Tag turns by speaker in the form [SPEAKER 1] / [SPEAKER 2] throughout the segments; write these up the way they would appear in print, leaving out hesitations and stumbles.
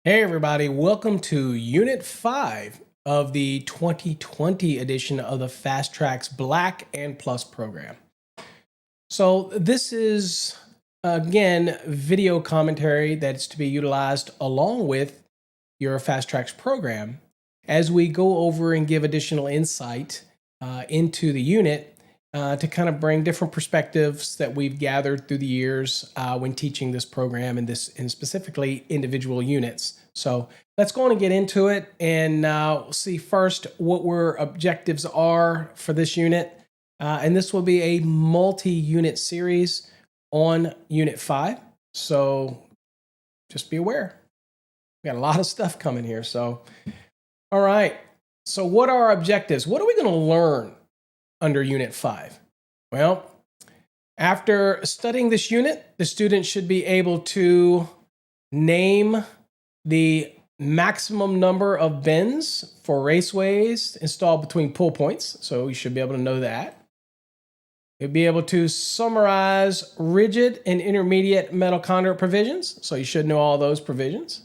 [SPEAKER 1] Hey everybody, welcome to Unit 5 of the 2020 edition of the Fast Trax Black and Plus program. So this is, again, video commentary that's to be utilized along with your Fast Trax program as we go over and give additional insight into the unit to kind of bring different perspectives that we've gathered through the years when teaching this program and specifically individual units. So let's go on and get into it and see first what our objectives are for this unit. And this will be a multi-unit series on Unit 5. So just be aware. We got a lot of stuff coming here. So, all right. So what are our objectives? What are we going to learn under Unit 5? Well, after studying this unit, the student should be able to name the maximum number of bends for raceways installed between pull points. So you should be able to know that. You'll be able to summarize rigid and intermediate metal conduit provisions. So you should know all those provisions.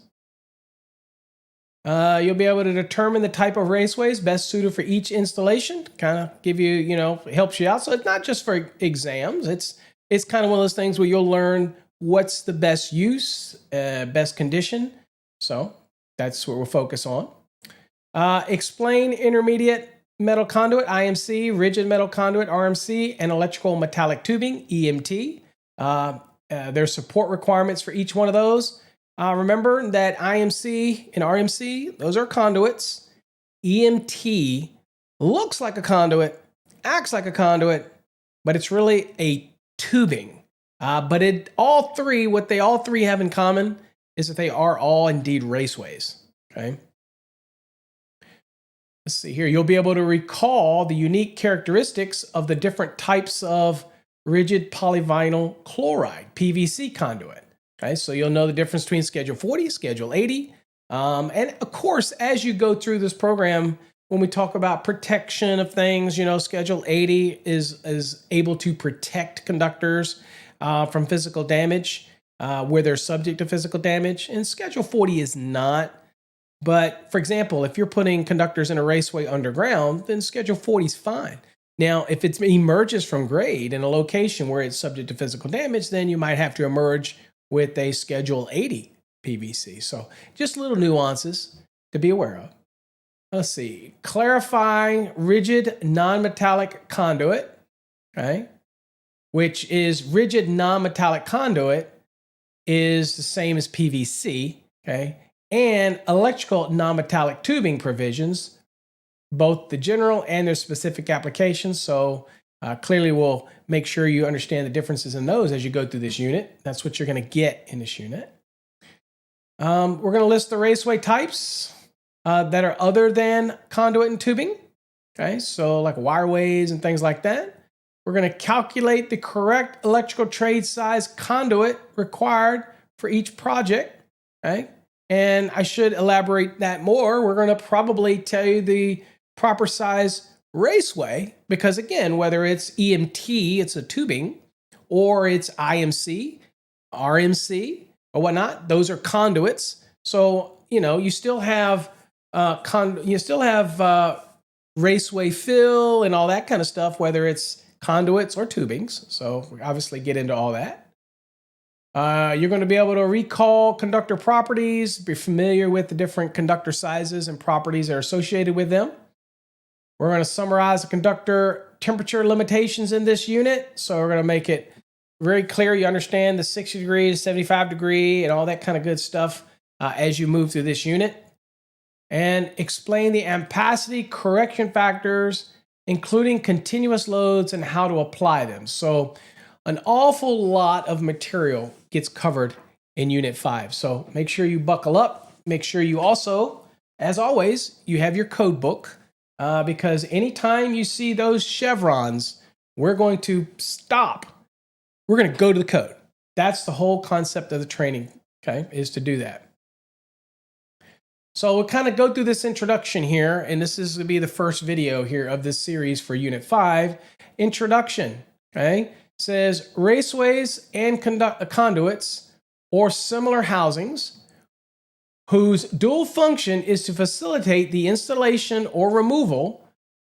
[SPEAKER 1] You'll be able to determine the type of raceways best suited for each installation, kind of give you, helps you out. So it's not just for exams. It's kind of one of those things where you'll learn what's the best use, best condition. So that's what we'll focus on. Explain intermediate metal conduit, IMC, rigid metal conduit, RMC, and electrical metallic tubing, EMT. There's support requirements for each one of those. Remember that IMC and RMC, those are conduits. EMT looks like a conduit, acts like a conduit, but it's really a tubing. But what they all three have in common is that they are all indeed raceways. Okay. Let's see here. You'll be able to recall the unique characteristics of the different types of rigid polyvinyl chloride, PVC conduit. Okay, so you'll know the difference between Schedule 40, Schedule 80. And of course, as you go through this program, when we talk about protection of things, Schedule 80 is able to protect conductors from physical damage where they're subject to physical damage. And Schedule 40 is not. But for example, if you're putting conductors in a raceway underground, then Schedule 40 is fine. Now, if it emerges from grade in a location where it's subject to physical damage, then you might have to emerge with a Schedule 80 PVC. So just little nuances to be aware of. Let's see. Clarifying rigid non-metallic conduit, okay, which is rigid non-metallic conduit is the same as PVC, okay, and electrical non-metallic tubing provisions, both the general and their specific applications. So clearly we'll make sure you understand the differences in those as you go through this unit. That's what you're going to get in this unit. We're going to list the raceway types that are other than conduit and tubing. Okay, so like wireways and things like that. We're going to calculate the correct electrical trade size conduit required for each project. Okay, and I should elaborate that more. We're going to probably tell you the proper size raceway, because again, whether it's EMT, it's a tubing, or it's IMC, RMC, or whatnot, those are conduits. So you still have raceway fill and all that kind of stuff, whether it's conduits or tubings. So we obviously get into all that. You're going to be able to recall conductor properties, be familiar with the different conductor sizes and properties that are associated with them. We're going to summarize the conductor temperature limitations in this unit. So we're going to make it very clear you understand the 60 degree, 75 degree, and all that kind of good stuff as you move through this unit. And explain the ampacity correction factors, including continuous loads and how to apply them. So an awful lot of material gets covered in Unit 5. So make sure you buckle up. Make sure you also, as always, you have your code book. Because anytime you see those chevrons, we're going to stop. We're going to go to the code. That's the whole concept of the training, okay, is to do that. So we'll kind of go through this introduction here, and this is going to be the first video here of this series for Unit 5. Introduction, okay, it says raceways and conduits or similar housings whose dual function is to facilitate the installation or removal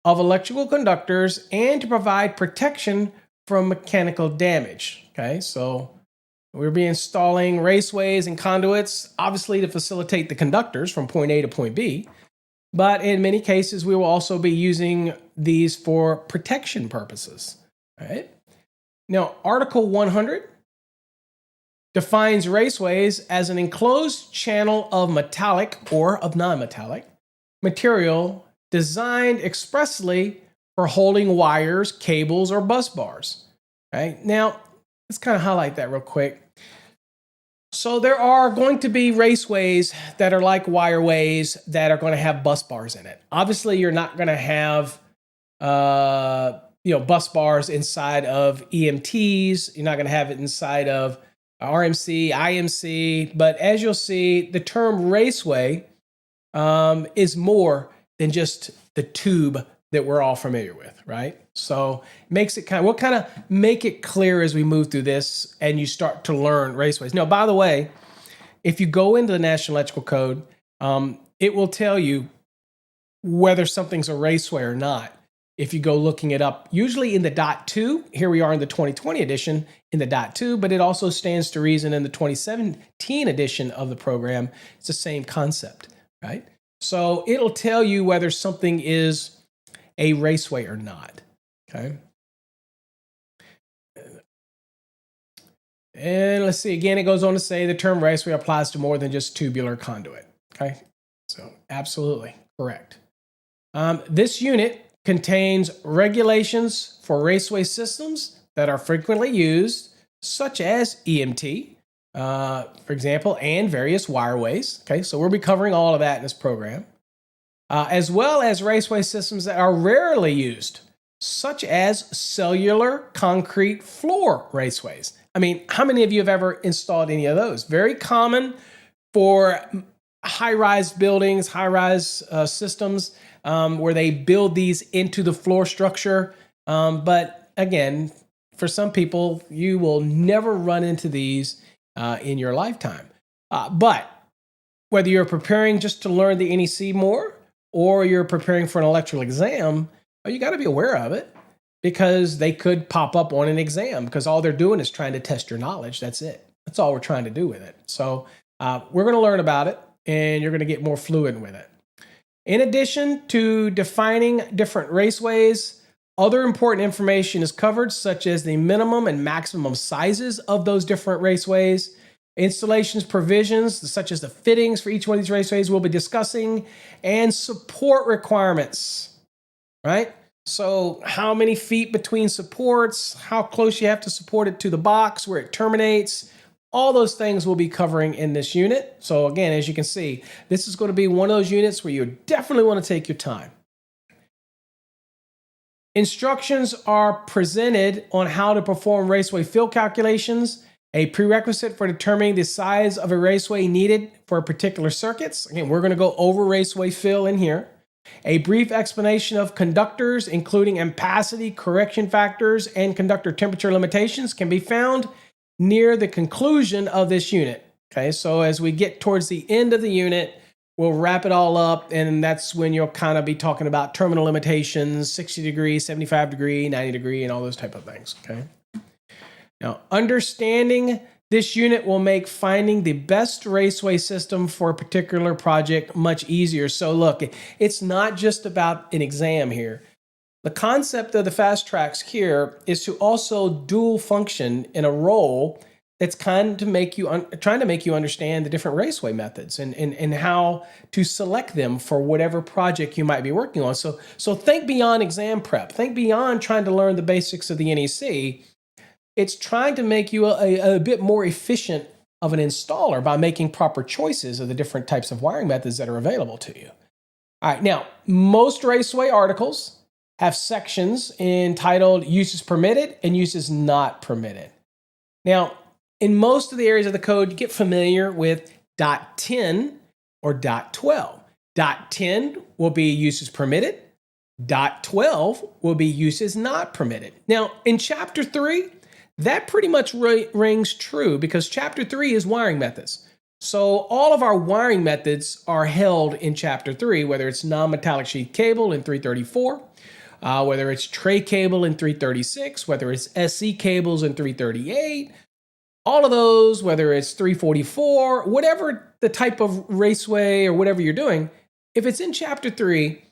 [SPEAKER 1] of electrical conductors and to provide protection from mechanical damage. Okay, so we'll be installing raceways and conduits, obviously to facilitate the conductors from point A to point B, but in many cases we will also be using these for protection purposes. All right. Now, Article 100 defines raceways as an enclosed channel of metallic or of non-metallic material designed expressly for holding wires, cables, or bus bars. Right? Now, let's kind of highlight that real quick. So there are going to be raceways that are like wireways that are going to have bus bars in it. Obviously, you're not going to have bus bars inside of EMTs. You're not going to have it inside of RMC, IMC. But as you'll see, the term raceway is more than just the tube that we're all familiar with, right? So makes it we'll kind of make it clear as we move through this and you start to learn raceways. Now, by the way, if you go into the National Electrical Code, it will tell you whether something's a raceway or not. If you go looking it up, usually in the .2, here we are in the 2020 edition in the .2, but it also stands to reason in the 2017 edition of the program, it's the same concept, right? So it'll tell you whether something is a raceway or not, okay? And let's see, again, it goes on to say the term raceway applies to more than just tubular conduit, okay? So absolutely correct. This unit contains regulations for raceway systems that are frequently used, such as EMT, for example, and various wireways. Okay, so we'll be covering all of that in this program, as well as raceway systems that are rarely used, such as cellular concrete floor raceways. I mean, how many of you have ever installed any of those? Very common for high-rise buildings, high-rise systems, where they build these into the floor structure. But again, for some people, you will never run into these in your lifetime. But whether you're preparing just to learn the NEC more, or you're preparing for an electrical exam, you got to be aware of it because they could pop up on an exam because all they're doing is trying to test your knowledge. That's it. That's all we're trying to do with it. So we're going to learn about it and you're going to get more fluent with it. In addition to defining different raceways, other important information is covered, such as the minimum and maximum sizes of those different raceways, installations provisions, such as the fittings for each one of these raceways we'll be discussing, and support requirements, right? So how many feet between supports, how close you have to support it to the box, where it terminates, all those things we'll be covering in this unit. So again, as you can see, this is going to be one of those units where you definitely want to take your time. Instructions are presented on how to perform raceway fill calculations, a prerequisite for determining the size of a raceway needed for particular circuits. Again, we're going to go over raceway fill in here. A brief explanation of conductors, including ampacity, correction factors, and conductor temperature limitations can be found near the conclusion of this unit. Okay, so as we get towards the end of the unit, we'll wrap it all up, and that's when you'll kind of be talking about terminal limitations, 60 degree, 75 degree, 90 degree, and all those type of things, okay? Now, understanding this unit will make finding the best raceway system for a particular project much easier. So look, it's not just about an exam here. The concept of the Fast Trax here is to also dual function in a role that's trying to make you understand the different raceway methods and how to select them for whatever project you might be working on. So think beyond exam prep. Think beyond trying to learn the basics of the NEC. It's trying to make you a bit more efficient of an installer by making proper choices of the different types of wiring methods that are available to you. All right, now, most raceway articles have sections entitled uses permitted and uses not permitted. Now, in most of the areas of the code, you get familiar with .10 or .12. .10 will be uses permitted. .12 will be uses not permitted. Now, in Chapter 3, that pretty much rings true because Chapter 3 is wiring methods. So all of our wiring methods are held in Chapter 3, whether it's non-metallic sheath cable in 334, whether it's tray cable in 336, whether it's SC cables in 338, all of those, whether it's 344, whatever the type of raceway or whatever you're doing, if it's in Chapter 3,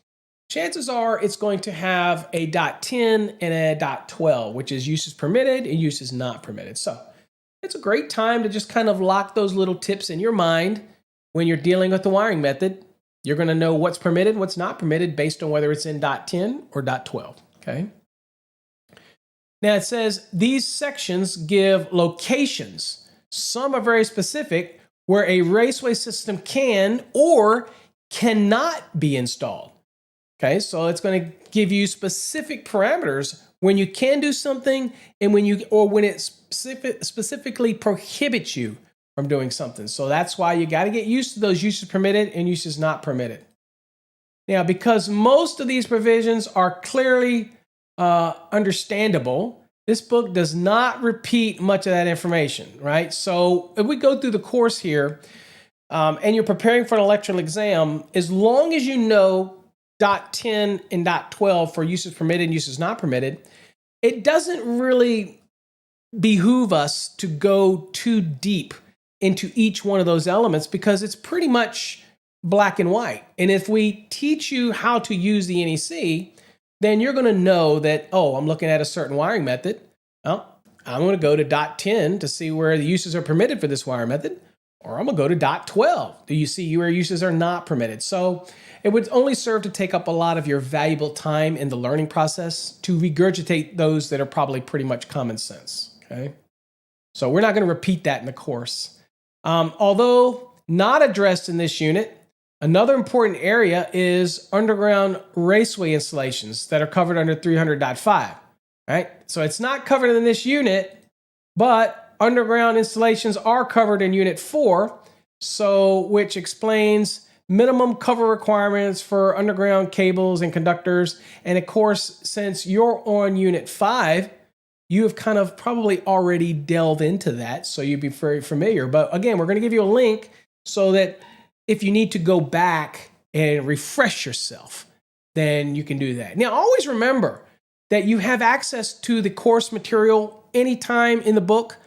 [SPEAKER 1] chances are it's going to have a .10 and a .12, which is uses permitted and uses not permitted. So it's a great time to just kind of lock those little tips in your mind when you're dealing with the wiring method. You're going to know what's permitted, what's not permitted based on whether it's in .10 or .12, okay? Now it says these sections give locations. Some are very specific where a raceway system can or cannot be installed. Okay, so it's going to give you specific parameters when you can do something and when it specifically prohibits you from doing something. So that's why you got to get used to those uses permitted and uses not permitted. Now, because most of these provisions are clearly understandable, this book does not repeat much of that information, right? So if we go through the course here and you're preparing for an electrical exam, as long as you know .10 and .12 for uses permitted and uses not permitted, it doesn't really behoove us to go too deep into each one of those elements because it's pretty much black and white. And if we teach you how to use the NEC, then you're going to know that, oh, I'm looking at a certain wiring method. Well, I'm going to go to .10 to see where the uses are permitted for this wiring method, or I'm going to go to .12. Do you see where uses are not permitted? So it would only serve to take up a lot of your valuable time in the learning process to regurgitate those that are probably pretty much common sense, okay? So we're not going to repeat that in the course. Although not addressed in this unit, another important area is underground raceway installations that are covered under 300.5, right? So it's not covered in this unit, but underground installations are covered in Unit 4, so which explains minimum cover requirements for underground cables and conductors. And of course, since you're on Unit 5, you have kind of probably already delved into that, so you'd be very familiar. But again, we're going to give you a link so that if you need to go back and refresh yourself, then you can do that. Now, always remember that you have access to the course material anytime in the book.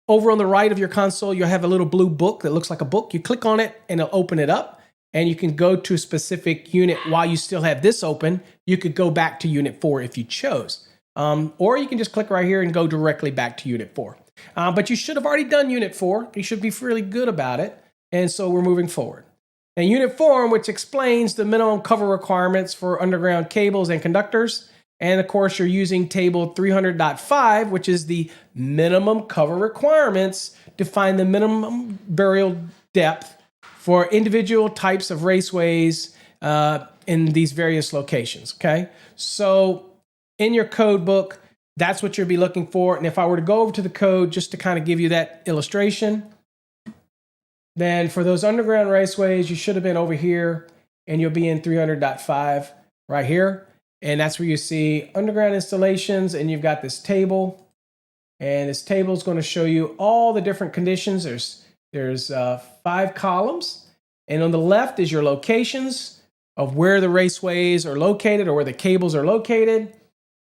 [SPEAKER 1] Over on the right of your console, you'll have a little blue book that looks like a book. You click on it and it'll open it up. And you can go to a specific unit while you still have this open. You could go back to Unit 4 if you chose. Or you can just click right here and go directly back to Unit 4. But you should have already done Unit 4. You should be really good about it. And so we're moving forward. And Unit 4, which explains the minimum cover requirements for underground cables and conductors. And of course, you're using table 300.5, which is the minimum cover requirements to find the minimum burial depth for individual types of raceways in these various locations, okay? So in your code book, that's what you'll be looking for. And if I were to go over to the code just to kind of give you that illustration, then for those underground raceways, you should have been over here and you'll be in 300.5 right here. And that's where you see underground installations, and you've got this table. And this table is going to show you all the different conditions. There's 5 columns. And on the left is your locations of where the raceways are located or where the cables are located.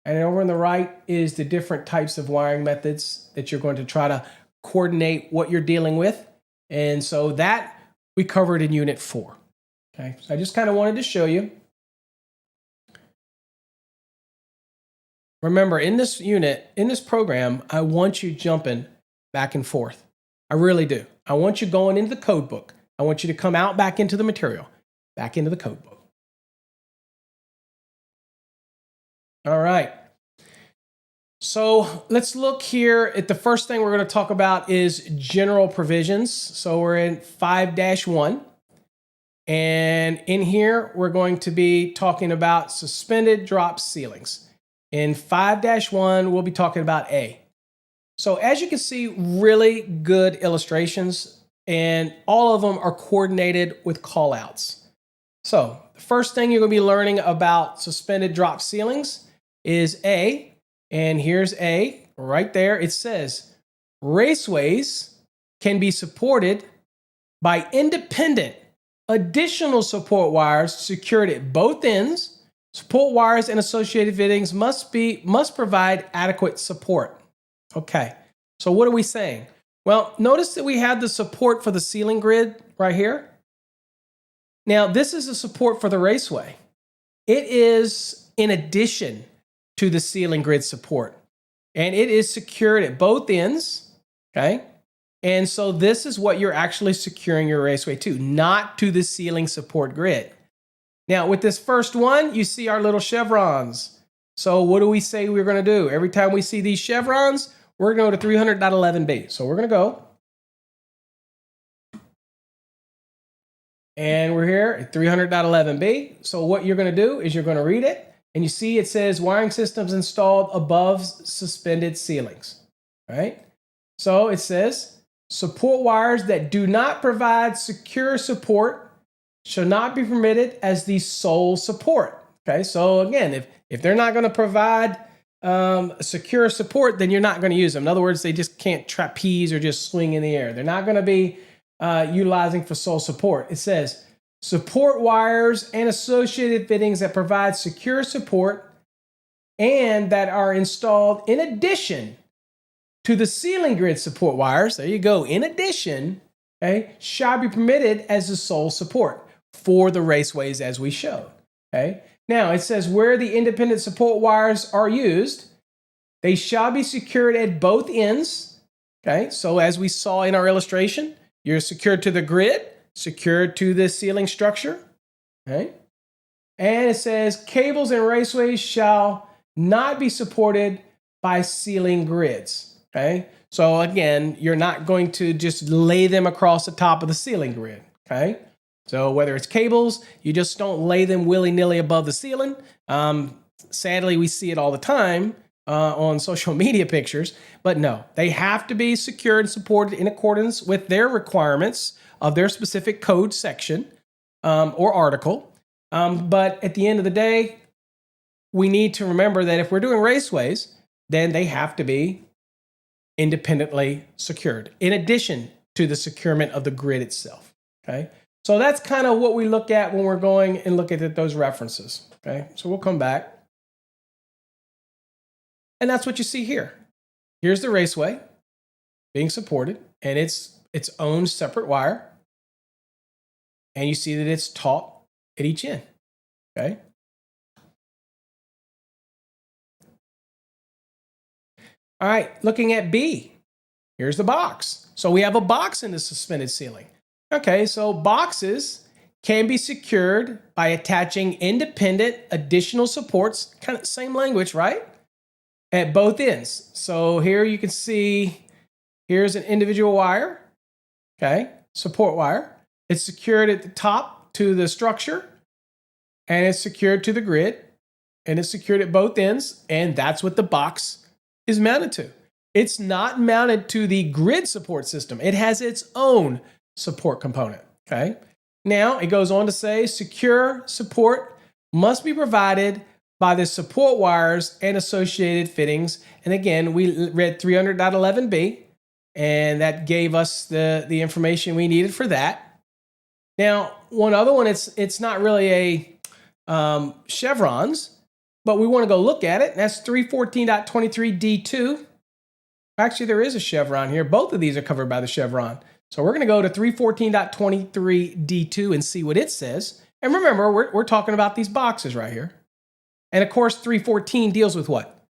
[SPEAKER 1] And over on the right is the different types of wiring methods that you're going to try to coordinate what you're dealing with. And so that we covered in Unit 4. Okay, so I just kind of wanted to show you. Remember, in this unit, in this program, I want you jumping back and forth. I really do. I want you going into the code book. I want you to come out back into the material, back into the code book. All right. So let's look here at the first thing we're going to talk about is general provisions. So we're in 5-1. And in here, we're going to be talking about suspended drop ceilings. In 5-1, we'll be talking about A. So as you can see, really good illustrations, and all of them are coordinated with callouts. So the first thing you're going to be learning about suspended drop ceilings is A, and here's A right there. It says raceways can be supported by independent additional support wires secured at both ends. Support wires and associated fittings must provide adequate support. Okay, so what are we saying? Well, notice that we have the support for the ceiling grid right here. Now, this is the support for the raceway. It is in addition to the ceiling grid support, and it is secured at both ends, okay? And so this is what you're actually securing your raceway to, not to the ceiling support grid. Now, with this first one, you see our little chevrons. So what do we say we're going to do? Every time we see these chevrons, we're going to go to 300.11b. So we're going to go. And we're here at 300.11b. So what you're going to do is you're going to read it. And you see it says wiring systems installed above suspended ceilings. All right? So it says support wires that do not provide secure support shall not be permitted as the sole support. Okay, so again, if they're not going to provide secure support, then you're not going to use them. In other words, they just can't trapeze or just swing in the air. They're not going to be utilizing for sole support. It says support wires and associated fittings that provide secure support and that are installed in addition to the ceiling grid support wires. There you go. In addition, okay, shall be permitted as the sole support for the raceways as we showed. Okay. Now it says where the independent support wires are used, they shall be secured at both ends. Okay. So as we saw in our illustration, you're secured to the grid, secured to the ceiling structure. Okay. And it says cables and raceways shall not be supported by ceiling grids. Okay. So again, you're not going to just lay them across the top of the ceiling grid. Okay. So whether it's cables, you just don't lay them willy-nilly above the ceiling. Sadly, we see it all the time on social media pictures. But no, they have to be secured and supported in accordance with their requirements of their specific code section or article. But at the end of the day, we need to remember that if we're doing raceways, then they have to be independently secured in addition to the securement of the grid itself. Okay. So that's kind of what we look at when we're going and look at those references. Okay, so we'll come back. And that's what you see here. Here's the raceway being supported, and it's its own separate wire. And you see that it's taut at each end. Okay. All right, looking at B. Here's the box. So we have a box in the suspended ceiling. Okay, so boxes can be secured by attaching independent additional supports, kind of same language, right? At both ends. So here you can see, here's an individual wire, okay, support wire. It's secured at the top to the structure, and it's secured to the grid, and it's secured at both ends, and that's what the box is mounted to. It's not mounted to the grid support system. It has its own support component, okay? Now, it goes on to say secure support must be provided by the support wires and associated fittings. And again, we read 300.11b, and that gave us the information we needed for that. Now, one other one, it's not really a chevrons, but we want to go look at it. And that's 314.23d2. Actually, there is a chevron here. Both of these are covered by the chevron. So we're going to go to 314.23d2 and see what it says. And remember, we're talking about these boxes right here. And of course, 314 deals with what?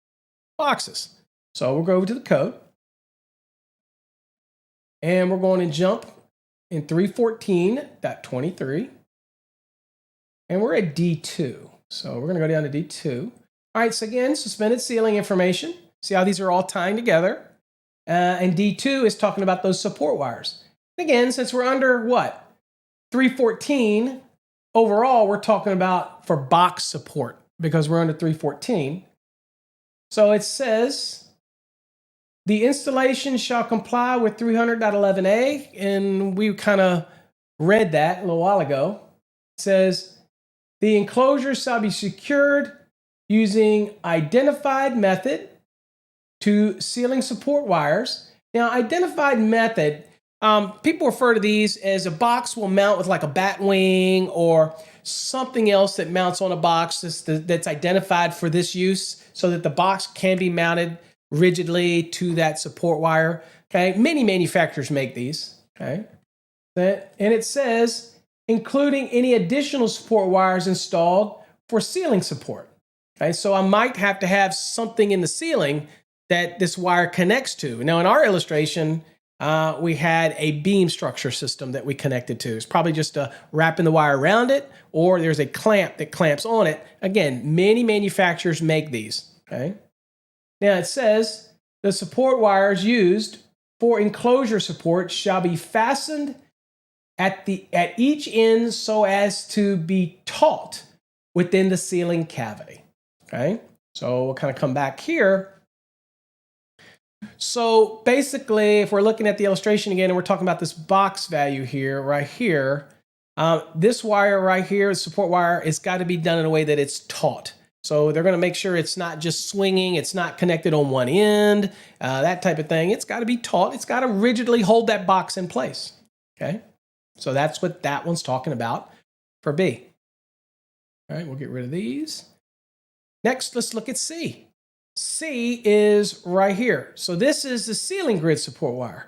[SPEAKER 1] Boxes. So we'll go over to the code. And we're going to jump in 314.23. And we're at D2. So we're going to go down to D2. All right, so again, suspended ceiling information. See how these are all tying together. And D2 is talking about those support wires. Again, since we're under what? 314, overall, we're talking about for box support because we're under 314. So it says, the installation shall comply with 300.11a, and we kind of read that a little while ago. It says, the enclosure shall be secured using identified method to ceiling support wires. Now, identified method, People refer to these as a box will mount with like a bat wing or something else that mounts on a box that's identified for this use so that the box can be mounted rigidly to that support wire. Okay, many manufacturers make these. Okay, and it says including any additional support wires installed for ceiling support. Okay, so I might have to have something in the ceiling that this wire connects to. Now, in our illustration, we had a beam structure system that we connected to. It's probably just wrapping the wire around it, or there's a clamp that clamps on it. Again, many manufacturers make these. Okay. Now it says the support wires used for enclosure support shall be fastened at each end so as to be taut within the ceiling cavity. Okay. So we'll kind of come back here. So basically, if we're looking at the illustration again, and we're talking about this box value here, right here, this wire right here, the support wire, it's got to be done in a way that it's taut. So they're going to make sure it's not just swinging, it's not connected on one end, that type of thing. It's got to be taut. It's got to rigidly hold that box in place. Okay, so that's what that one's talking about for B. All right, we'll get rid of these. Next, let's look at C. C is right here. So this is the ceiling grid support wire.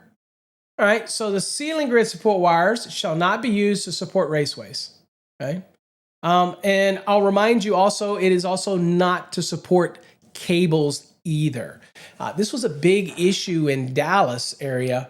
[SPEAKER 1] All right, so the ceiling grid support wires shall not be used to support raceways. Okay, and I'll remind you also, it is also not to support cables either. This was a big issue in Dallas area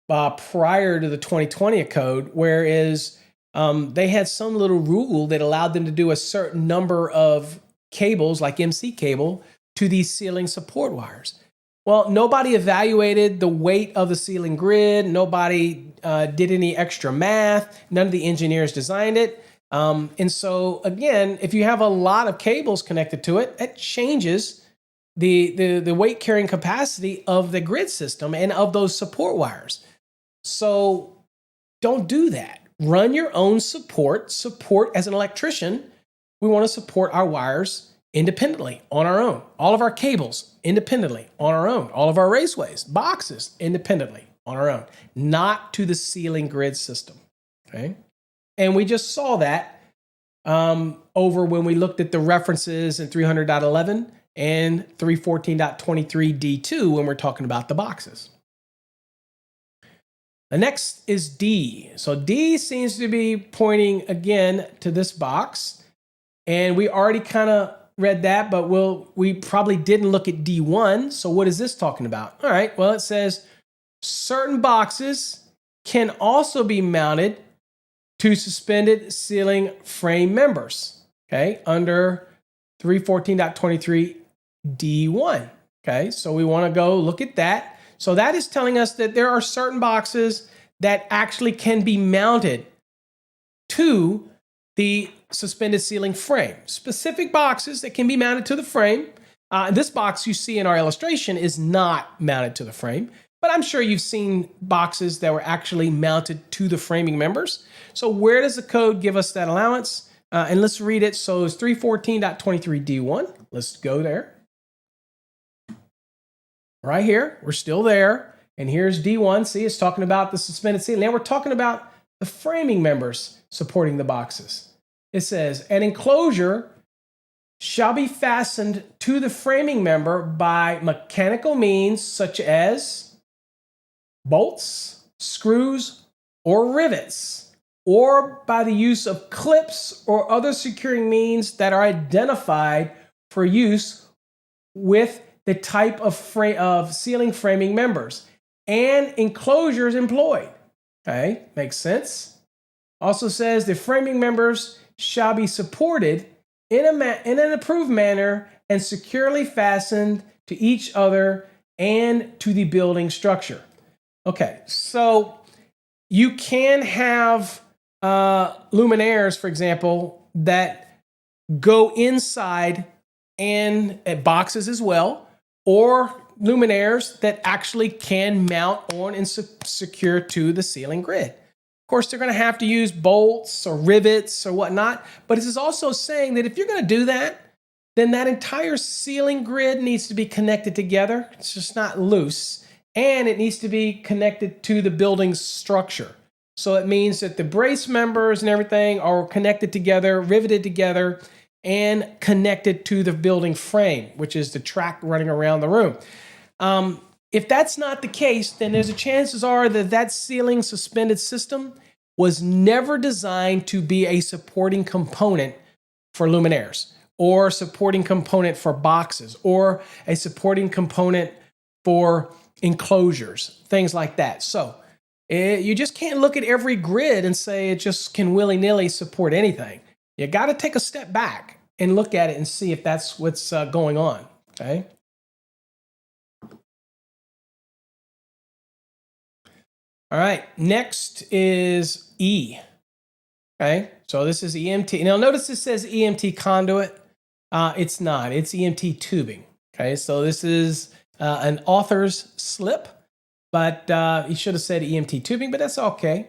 [SPEAKER 1] prior to the 2020 code, whereas they had some little rule that allowed them to do a certain number of cables, like MC cable, to these ceiling support wires. Well, nobody evaluated the weight of the ceiling grid. Nobody did any extra math. None of the engineers designed it. And so again, if you have a lot of cables connected to it, it changes the weight carrying capacity of the grid system and of those support wires. So don't do that. Run your own support. Support as an electrician. We want to support our wires independently on our own. All of our cables independently on our own. All of our raceways, boxes independently on our own, not to the ceiling grid system. Okay. And we just saw that over when we looked at the references in 300.11 and 314.23 D2 when we're talking about the boxes. The next is D. So D seems to be pointing again to this box. And we already kind of read that, but we probably didn't look at D1. So what is this talking about? All right, well, it says certain boxes can also be mounted to suspended ceiling frame members, okay, under 314.23 D1. Okay, so we want to go look at that. So that is telling us that there are certain boxes that actually can be mounted to the suspended ceiling frame. Specific boxes that can be mounted to the frame. This box you see in our illustration is not mounted to the frame, but I'm sure you've seen boxes that were actually mounted to the framing members. So where does the code give us that allowance? And let's read it. So it's 314.23 D1. Let's go there. Right here, we're still there. And here's D1. See, it's talking about the suspended ceiling. Now we're talking about the framing members supporting the boxes. It says, an enclosure shall be fastened to the framing member by mechanical means such as bolts, screws, or rivets, or by the use of clips or other securing means that are identified for use with the type of ceiling framing members and enclosures employed. Okay, makes sense. Also says the framing members shall be supported in an approved manner and securely fastened to each other and to the building structure. Okay, so you can have luminaires, for example, that go inside and boxes as well, or luminaires that actually can mount on and secure to the ceiling grid. Of course, they're going to have to use bolts or rivets or whatnot, but this is also saying that if you're going to do that, then that entire ceiling grid needs to be connected together. It's just not loose. and it needs to be connected to the building's structure. So it means that the brace members and everything are connected together, riveted together, and connected to the building frame, which is the track running around the room. If that's not the case, then there's a chances are that that ceiling suspended system was never designed to be a supporting component for luminaires, or supporting component for boxes, or a supporting component for enclosures, things like that. So you just can't look at every grid and say it just can willy-nilly support anything. You got to take a step back and look at it and see if that's what's going on, okay? All right, next is E. Okay, so this is EMT. Now notice this says EMT conduit. It's not, it's EMT tubing. Okay, so this is an author's slip, but he should have said EMT tubing, but that's okay.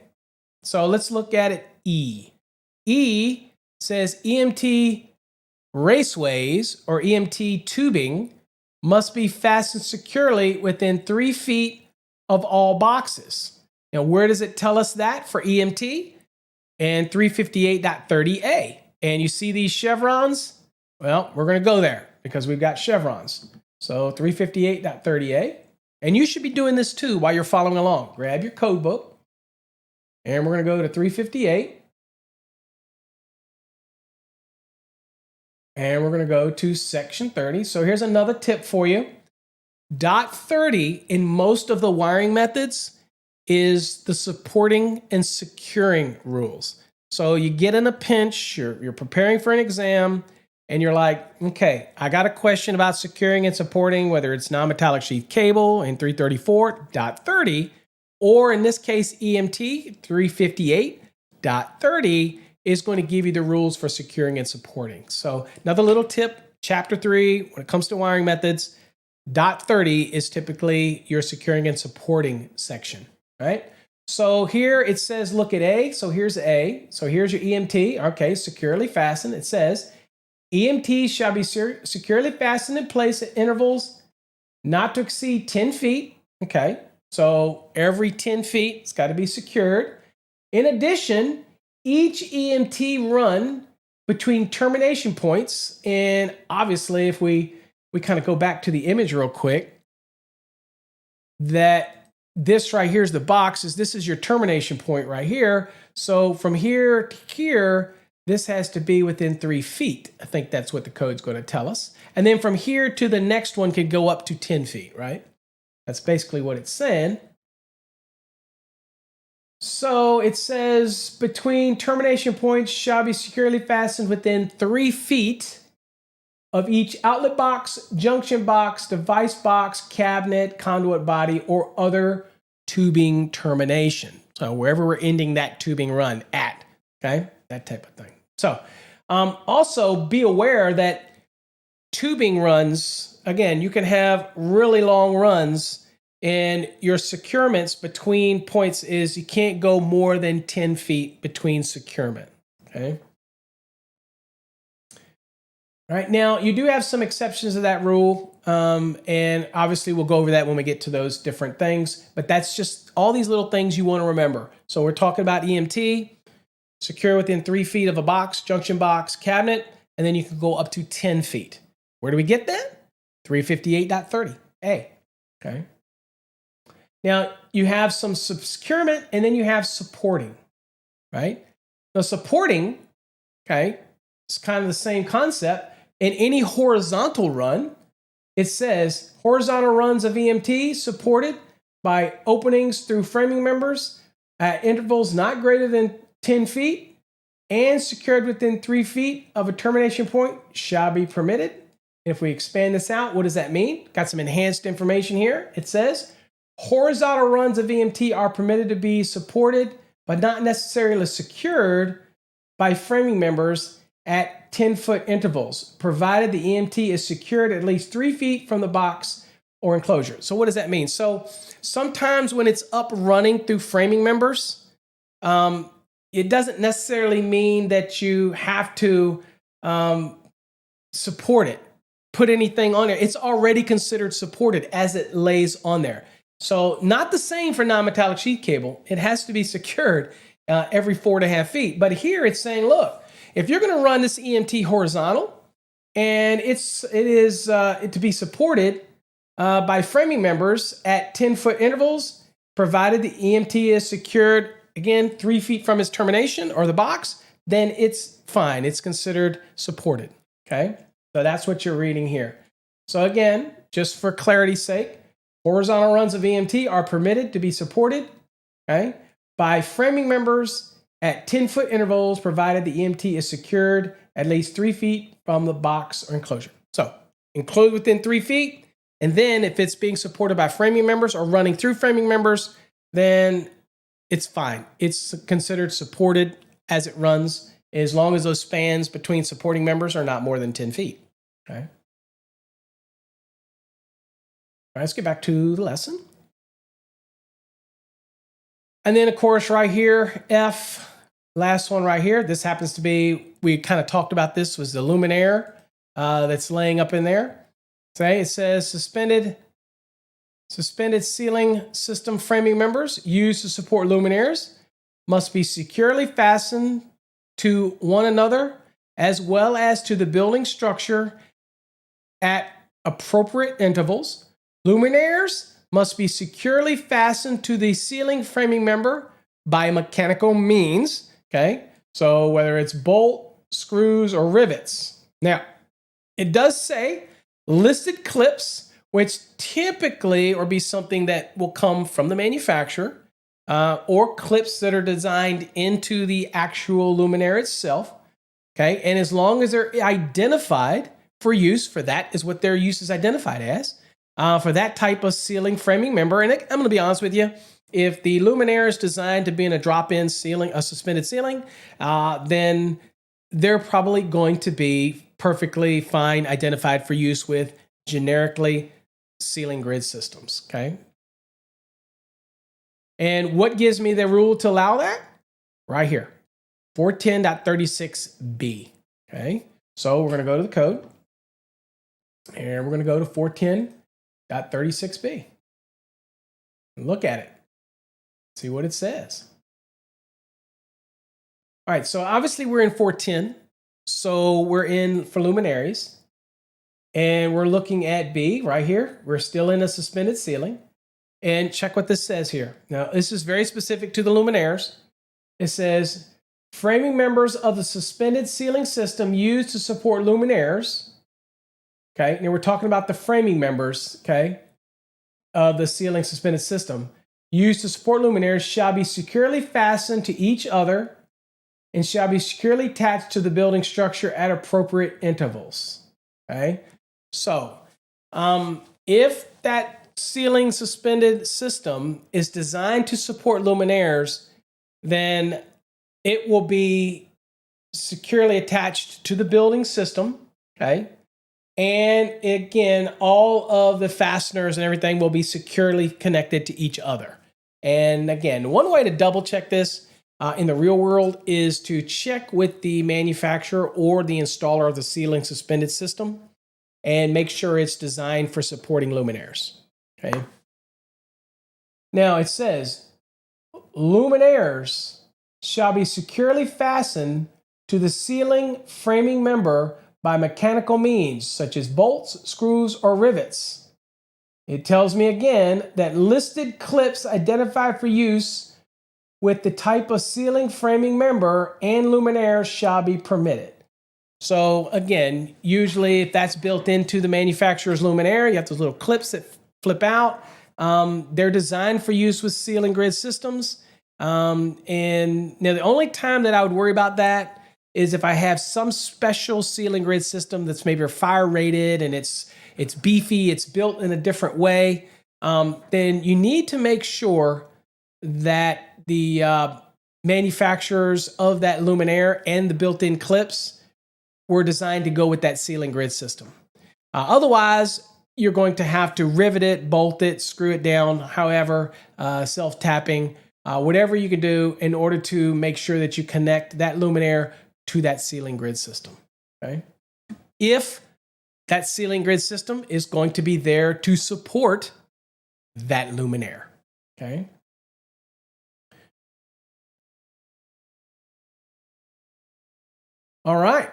[SPEAKER 1] So let's look at it. E. E says EMT raceways or EMT tubing must be fastened securely within 3 feet of all boxes. Now, where does it tell us that for EMT? And 358.30a. And you see these chevrons? Well, we're going to go there because we've got chevrons. So 358.30a. And you should be doing this too while you're following along. Grab your code book. And we're going to go to 358. And we're going to go to section 30. So here's another tip for you. Dot 30 in most of the wiring methods is the supporting and securing rules. So you get in a pinch, you're preparing for an exam, and you're like, okay, I got a question about securing and supporting, whether it's non-metallic sheath cable in 334.30, or in this case, EMT 358.30 is going to give you the rules for securing and supporting. So another little tip, chapter 3, when it comes to wiring methods, dot 30 is typically your securing and supporting section. Right? So here it says, look at A. So here's A. So here's your EMT. Okay, securely fastened. It says, EMT shall be securely fastened in place at intervals not to exceed 10 feet. Okay, so every 10 feet, it's got to be secured. In addition, each EMT run between termination points, and obviously if we kind of go back to the image real quick, that this right here is the boxes. This is your termination point right here. So from here to here, this has to be within 3 feet. I think that's what the code's going to tell us. And then from here to the next one could go up to 10 feet, right? That's basically what it's saying. So it says between termination points shall be securely fastened within 3 feet of each outlet box, junction box, device box, cabinet, conduit body, or other tubing termination. So wherever we're ending that tubing run at, okay? That type of thing. So also be aware that tubing runs, again, you can have really long runs, and your securements between points is you can't go more than 10 feet between securement, okay? All right, now you do have some exceptions to that rule, and obviously we'll go over that when we get to those different things, but that's just all these little things you want to remember. So we're talking about EMT, secure within 3 feet of a box, junction box, cabinet, and then you can go up to 10 feet. Where do we get that? 358.30A, okay? Now you have some securement, and then you have supporting, right? Now supporting, okay, it's kind of the same concept. In any horizontal run, it says horizontal runs of EMT supported by openings through framing members at intervals not greater than 10 feet and secured within 3 feet of a termination point shall be permitted. If we expand this out, what does that mean? Got some enhanced information here. It says horizontal runs of EMT are permitted to be supported but not necessarily secured by framing members at 10-foot intervals, provided the EMT is secured at least 3 feet from the box or enclosure. So what does that mean? So sometimes when it's up running through framing members, it doesn't necessarily mean that you have to support it, put anything on there. It's already considered supported as it lays on there. So not the same for non-metallic sheath cable. It has to be secured every 4.5 feet. But here it's saying, look, if you're going to run this EMT horizontal and it is to be supported by framing members at 10-foot intervals, provided the EMT is secured, again, 3 feet from its termination or the box, then it's fine. It's considered supported, okay? So that's what you're reading here. So again, just for clarity's sake, horizontal runs of EMT are permitted to be supported, okay, by framing members at 10-foot intervals, provided the EMT is secured at least 3 feet from the box or enclosure. So include within 3 feet, and then if it's being supported by framing members or running through framing members, then it's fine. It's considered supported as it runs, as long as those spans between supporting members are not more than 10 feet. Okay. All right, let's get back to the lesson. And then, of course, right here, F, last one right here. This happens to be, we kind of talked about this, was the luminaire that's laying up in there. Okay, it says suspended ceiling system framing members used to support luminaires must be securely fastened to one another as well as to the building structure at appropriate intervals. Luminaires must be securely fastened to the ceiling framing member by mechanical means. Okay, so whether it's bolt, screws, or rivets. Now, it does say listed clips, which typically or be something that will come from the manufacturer, or clips that are designed into the actual luminaire itself. Okay, and as long as they're identified for use, for that is what their use is identified as, for that type of ceiling framing member. And I'm going to be honest with you, if the luminaire is designed to be in a drop-in ceiling, a suspended ceiling, then they're probably going to be perfectly fine identified for use with generically ceiling grid systems, okay? And what gives me the rule to allow that? Right here, 410.36b, okay? So we're going to go to the code, and we're going to go to 410.36b. Look at it. See what it says. All right, so obviously we're in 410. So we're in for luminaries. And we're looking at B right here. We're still in a suspended ceiling. And check what this says here. Now, this is very specific to the luminaires. It says, framing members of the suspended ceiling system used to support luminaires. Okay, and we're talking about the framing members, okay, of the ceiling suspended system used to support luminaires shall be securely fastened to each other and shall be securely attached to the building structure at appropriate intervals. Okay, so if that ceiling suspended system is designed to support luminaires, then it will be securely attached to the building system. Okay, and again, all of the fasteners and everything will be securely connected to each other. And again, one way to double check this in the real world is to check with the manufacturer or the installer of the ceiling suspended system and make sure it's designed for supporting luminaires. Okay. Now it says, luminaires shall be securely fastened to the ceiling framing member by mechanical means, such as bolts, screws, or rivets. It tells me again that listed clips identified for use with the type of ceiling framing member and luminaire shall be permitted. So again, usually if that's built into the manufacturer's luminaire, you have those little clips that flip out. They're designed for use with ceiling grid systems. And now the only time that I would worry about that is if I have some special ceiling grid system that's maybe fire rated and it's beefy, it's built in a different way, then you need to make sure that the manufacturers of that luminaire and the built-in clips were designed to go with that ceiling grid system. Otherwise, you're going to have to rivet it, bolt it, screw it down, however, self-tapping, whatever you can do in order to make sure that you connect that luminaire to that ceiling grid system. Okay? If that ceiling grid system is going to be there to support that luminaire. Okay. All right.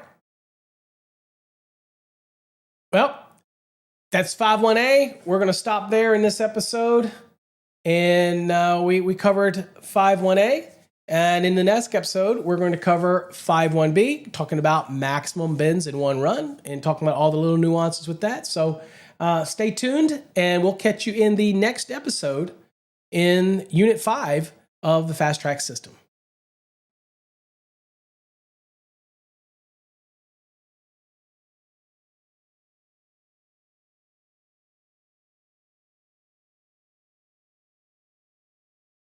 [SPEAKER 1] Well, that's 51A. We're going to stop there in this episode. And we covered 51A. And in the next episode, we're going to cover 51B, talking about maximum bends in one run and talking about all the little nuances with that. So stay tuned, and we'll catch you in the next episode in Unit 5 of the Fast Trax system.